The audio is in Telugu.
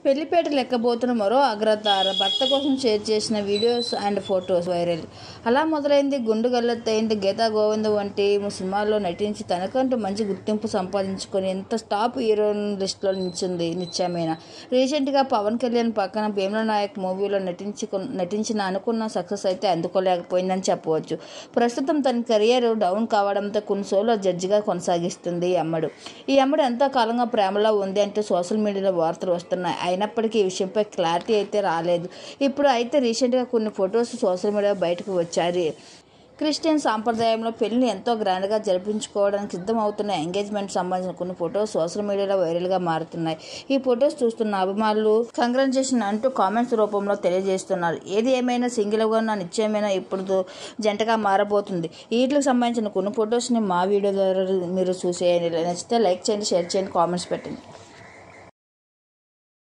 పెళ్లిపేట లెక్కబోతున్న మరో అగ్రతార భర్త కోసం షేర్ చేసిన వీడియోస్ అండ్ ఫొటోస్ వైరల్. అలా మొదలైంది గుండు గల్లెత్తయింది. గీతా గోవిందం వంటి సినిమాల్లో నటించి తనకంటూ మంచి గుర్తింపు సంపాదించుకొని ఎంత టాప్ హీరోయిన్ లిస్టులో నిత్యమేనా. రీసెంట్గా పవన్ కళ్యాణ్ పక్కన భీమ్లా నాయక్ మూవీలో నటించిన అనుకున్న సక్సెస్ అయితే అందుకోలేకపోయిందని చెప్పవచ్చు. ప్రస్తుతం తన కెరియర్ డౌన్ కావడంతో కొన్ని షోలో జడ్జిగా కొనసాగిస్తుంది ఈ అమ్మడు ఎంతో కాలంగా ప్రేమలో ఉంది అంటూ సోషల్ మీడియాలో వార్తలు వస్తున్నాయి. అయినప్పటికీ ఈ విషయంపై క్లారిటీ అయితే రాలేదు. ఇప్పుడు అయితే రీసెంట్గా కొన్ని ఫొటోస్ సోషల్ మీడియా బయటకు వచ్చాయి. క్రిస్టియన్ సాంప్రదాయంలో పెళ్లిని ఎంతో గ్రాండ్గా జరిపించుకోవడానికి సిద్ధమవుతున్న ఎంగేజ్మెంట్ సంబంధించిన కొన్ని ఫొటోస్ సోషల్ మీడియాలో వైరల్గా మారుతున్నాయి. ఈ ఫొటోస్ చూస్తున్న అభిమానులు కంగ్రాచులేషన్ అంటూ కామెంట్స్ రూపంలో తెలియజేస్తున్నారు. ఏది ఏమైనా సింగిల్గా ఉన్న నిశ్చయమైన ఇప్పుడు జంటగా మారబోతుంది. వీటికి సంబంధించిన కొన్ని ఫొటోస్ని మా వీడియో ద్వారా మీరు చూసేయండి. నచ్చితే లైక్ చేయండి, షేర్ చేయండి, కామెంట్స్ పెట్టండి.